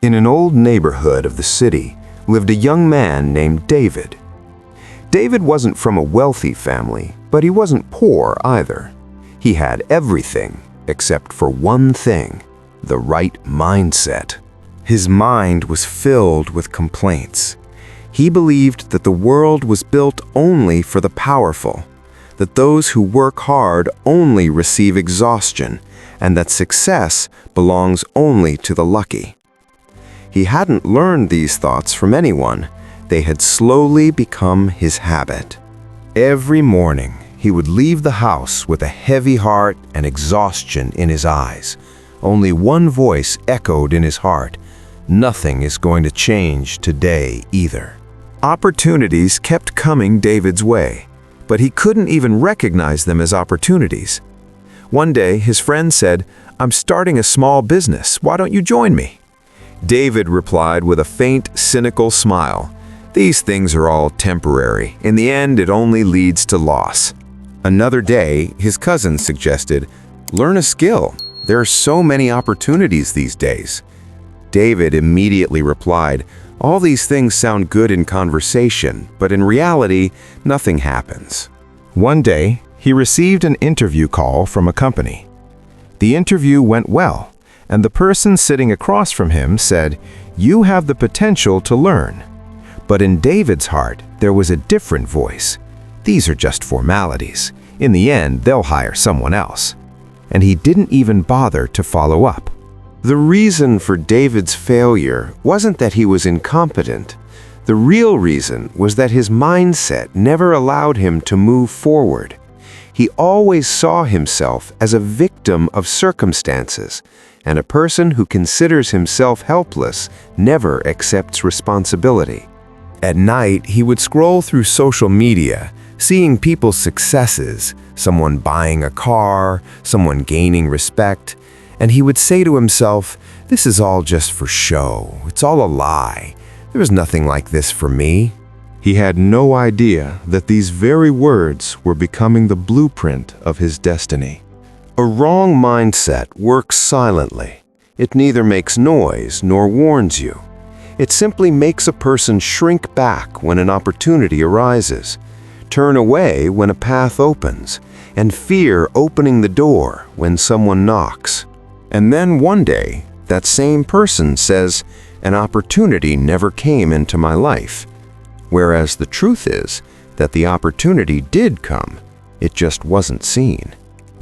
In an old neighborhood of the city lived a young man named David. David wasn't from a wealthy family, but he wasn't poor either. He had everything except for one thing: the right mindset. His mind was filled with complaints. He believed that the world was built only for the powerful, that those who work hard only receive exhaustion, and that success belongs only to the lucky. He hadn't learned these thoughts from anyone. They had slowly become his habit. Every morning, he would leave the house with a heavy heart and exhaustion in his eyes. Only one voice echoed in his heart: "Nothing is going to change today either." Opportunities kept coming David's way, but he couldn't even recognize them as opportunities. One day, his friend said, "I'm starting a small business. Why don't you join me?" David replied with a faint, cynical smile, "These things are all temporary. In the end, it only leads to loss." Another day, his cousin suggested, "Learn a skill. There are so many opportunities these days." David immediately replied, "All these things sound good in conversation, but in reality, nothing happens." One day, he received an interview call from a company. The interview went well, and the person sitting across from him said, "You have the potential to learn." But in David's heart, there was a different voice. "These are just formalities. In the end, they'll hire someone else." And he didn't even bother to follow up. The reason for David's failure wasn't that he was incompetent. The real reason was that his mindset never allowed him to move forward. He always saw himself as a victim of circumstances, and a person who considers himself helpless never accepts responsibility. At night, he would scroll through social media, seeing people's successes, someone buying a car, someone gaining respect, and he would say to himself, "This is all just for show. It's all a lie. There is nothing like this for me." He had no idea that these very words were becoming the blueprint of his destiny. A wrong mindset works silently. It neither makes noise nor warns you. It simply makes a person shrink back when an opportunity arises, turn away when a path opens, and fear opening the door when someone knocks. And then one day, that same person says, "An opportunity never came into my life." Whereas the truth is that the opportunity did come. It just wasn't seen.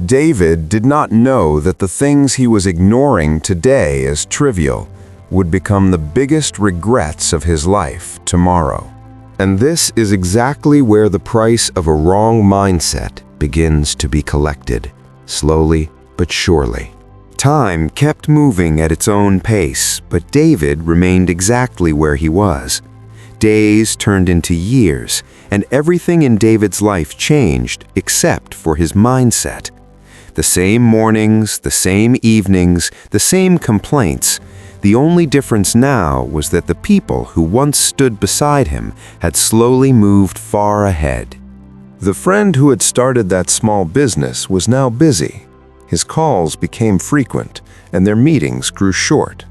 David did not know that the things he was ignoring today as trivial would become the biggest regrets of his life tomorrow. And this is exactly where the price of a wrong mindset begins to be collected, slowly but surely. Time kept moving at its own pace, but David remained exactly where he was. Days turned into years, and everything in David's life changed except for his mindset. The same mornings, the same evenings, the same complaints. The only difference now was that the people who once stood beside him had slowly moved far ahead. The friend who had started that small business was now busy. His calls became frequent, and their meetings grew short.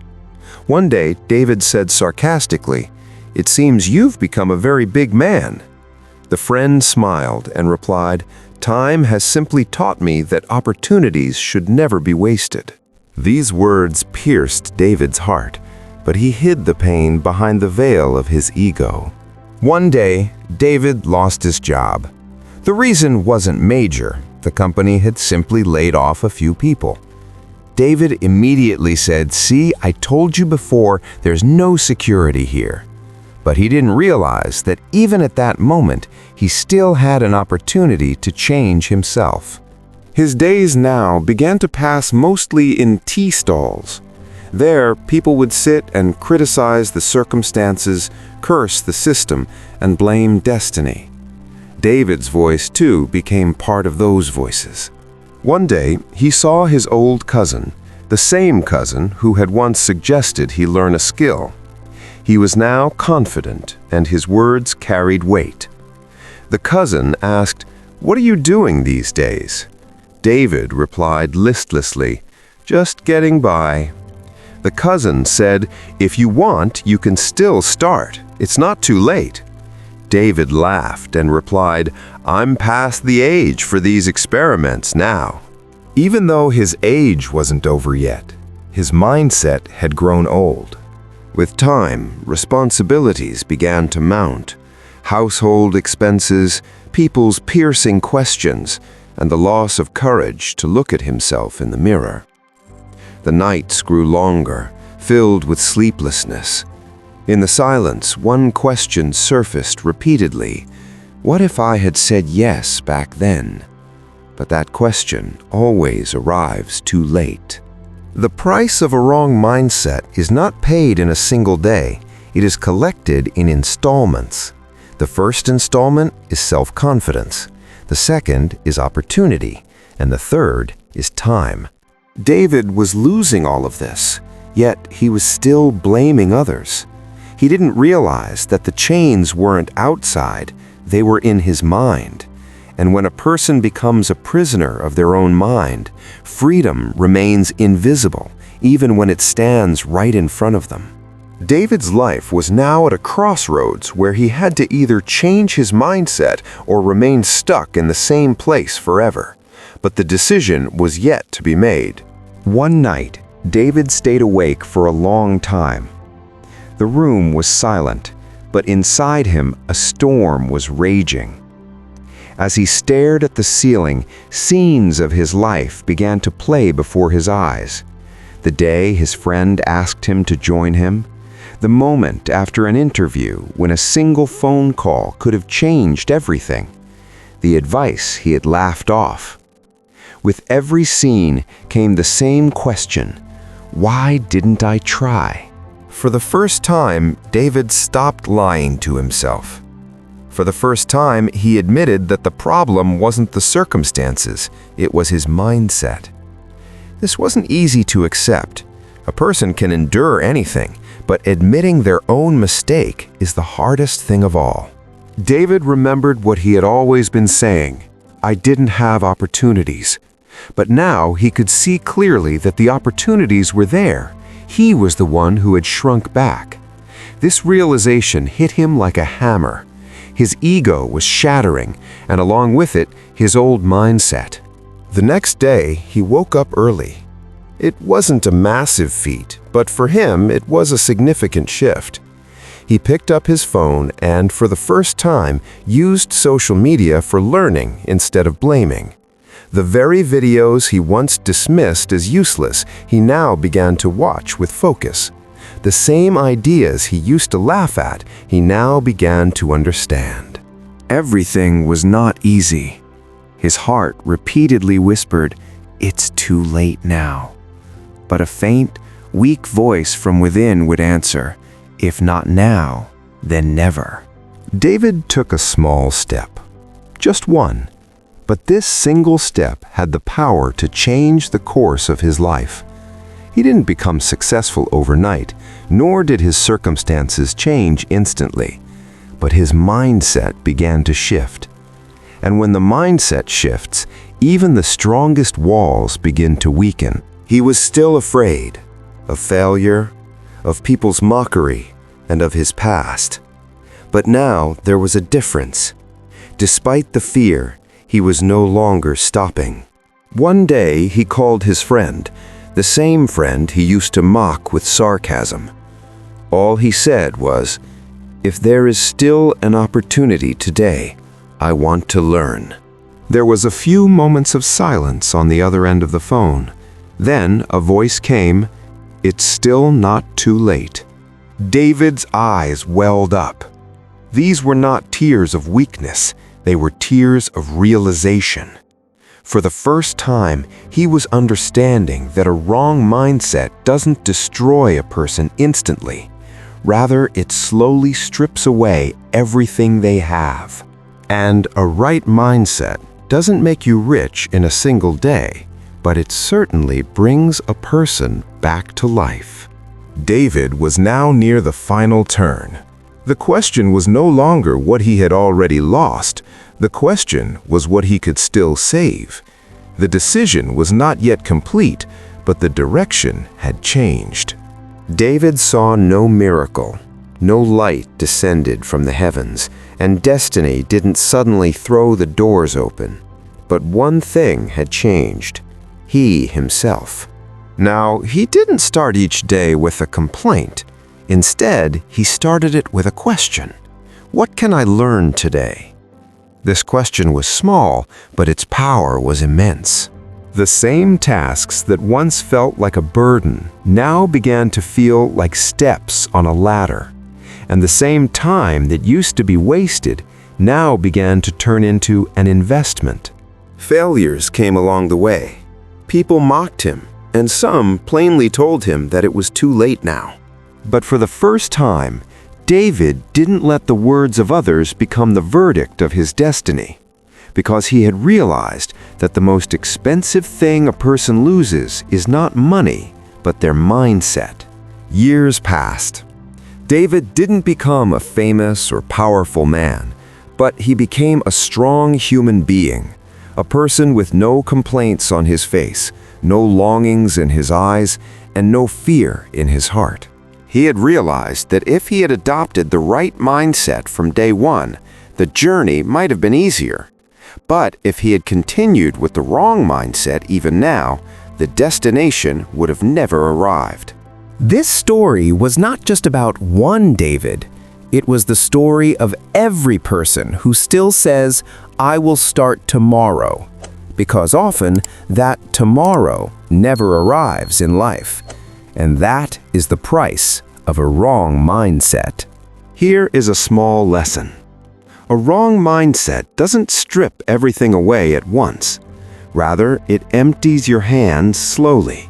One day, David said sarcastically, "It seems you've become a very big man." The friend smiled and replied, "Time has simply taught me that opportunities should never be wasted." These words pierced David's heart, but he hid the pain behind the veil of his ego. One day, David lost his job. The reason wasn't major. The company had simply laid off a few people. David immediately said, "See, I told you before, there's no security here." But he didn't realize that even at that moment, he still had an opportunity to change himself. His days now began to pass mostly in tea stalls. There, people would sit and criticize the circumstances, curse the system, and blame destiny. David's voice, too, became part of those voices. One day, he saw his old cousin, the same cousin who had once suggested he learn a skill. He was now confident, and his words carried weight. The cousin asked, "What are you doing these days?" David replied listlessly, "Just getting by." The cousin said, "If you want, you can still start. It's not too late." David laughed and replied, "I'm past the age for these experiments now." Even though his age wasn't over yet, his mindset had grown old. With time, responsibilities began to mount. Household expenses, people's piercing questions, and the loss of courage to look at himself in the mirror. The nights grew longer, filled with sleeplessness. In the silence, one question surfaced repeatedly. What if I had said yes back then? But that question always arrives too late. The price of a wrong mindset is not paid in a single day. It is collected in installments. The first installment is self-confidence. The second is opportunity. And the third is time. David was losing all of this, yet he was still blaming others. He didn't realize that the chains weren't outside, they were in his mind. And when a person becomes a prisoner of their own mind, freedom remains invisible, even when it stands right in front of them. David's life was now at a crossroads where he had to either change his mindset or remain stuck in the same place forever. But the decision was yet to be made. One night, David stayed awake for a long time. The room was silent, but inside him a storm was raging. As he stared at the ceiling, scenes of his life began to play before his eyes. The day his friend asked him to join him, the moment after an interview when a single phone call could have changed everything, the advice he had laughed off. With every scene came the same question: why didn't I try? For the first time, David stopped lying to himself. For the first time, he admitted that the problem wasn't the circumstances, it was his mindset. This wasn't easy to accept. A person can endure anything, but admitting their own mistake is the hardest thing of all. David remembered what he had always been saying: I didn't have opportunities. But now he could see clearly that the opportunities were there. He was the one who had shrunk back. This realization hit him like a hammer. His ego was shattering, and along with it, his old mindset. The next day, he woke up early. It wasn't a massive feat, but for him, it was a significant shift. He picked up his phone and, for the first time, used social media for learning instead of blaming. The very videos he once dismissed as useless, he now began to watch with focus. The same ideas he used to laugh at, he now began to understand. Everything was not easy. His heart repeatedly whispered, "It's too late now." But a faint, weak voice from within would answer, "If not now, then never." David took a small step. Just one. But this single step had the power to change the course of his life. He didn't become successful overnight, nor did his circumstances change instantly. But his mindset began to shift. And when the mindset shifts, even the strongest walls begin to weaken. He was still afraid of failure, of people's mockery, and of his past. But now there was a difference. Despite the fear, he was no longer stopping. One day he called his friend, the same friend he used to mock with sarcasm. All he said was, "If there is still an opportunity today, I want to learn." There was a few moments of silence on the other end of the phone. Then a voice came, "It's still not too late." David's eyes welled up. These were not tears of weakness. They were tears of realization. For the first time, he was understanding that a wrong mindset doesn't destroy a person instantly. Rather, it slowly strips away everything they have. And a right mindset doesn't make you rich in a single day, but it certainly brings a person back to life. David was now near the final turn. The question was no longer what he had already lost. The question was what he could still save. The decision was not yet complete, but the direction had changed. David saw no miracle. No light descended from the heavens, and destiny didn't suddenly throw the doors open. But one thing had changed: he himself. Now, he didn't start each day with a complaint. Instead, he started it with a question. What can I learn today? This question was small, but its power was immense. The same tasks that once felt like a burden now began to feel like steps on a ladder. And the same time that used to be wasted now began to turn into an investment. Failures came along the way. People mocked him, and some plainly told him that it was too late now. But for the first time, David didn't let the words of others become the verdict of his destiny, because he had realized that the most expensive thing a person loses is not money, but their mindset. Years passed. David didn't become a famous or powerful man, but he became a strong human being, a person with no complaints on his face, no longings in his eyes, and no fear in his heart. He had realized that if he had adopted the right mindset from day one, the journey might have been easier. But if he had continued with the wrong mindset even now, the destination would have never arrived. This story was not just about one David. It was the story of every person who still says, "I will start tomorrow," because often that tomorrow never arrives in life. And that is the price of a wrong mindset. Here is a small lesson. A wrong mindset doesn't strip everything away at once. Rather, it empties your hands slowly.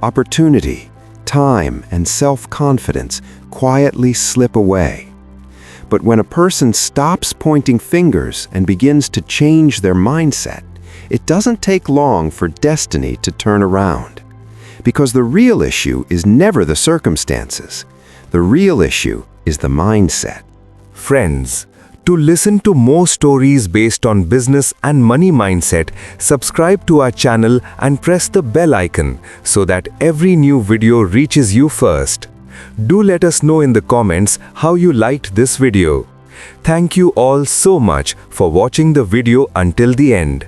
Opportunity, time, and self-confidence quietly slip away. But when a person stops pointing fingers and begins to change their mindset, it doesn't take long for destiny to turn around. Because the real issue is never the circumstances. The real issue is the mindset. Friends, to listen to more stories based on business and money mindset, subscribe to our channel and press the bell icon so that every new video reaches you first. Do let us know in the comments how you liked this video. Thank you all so much for watching the video until the end.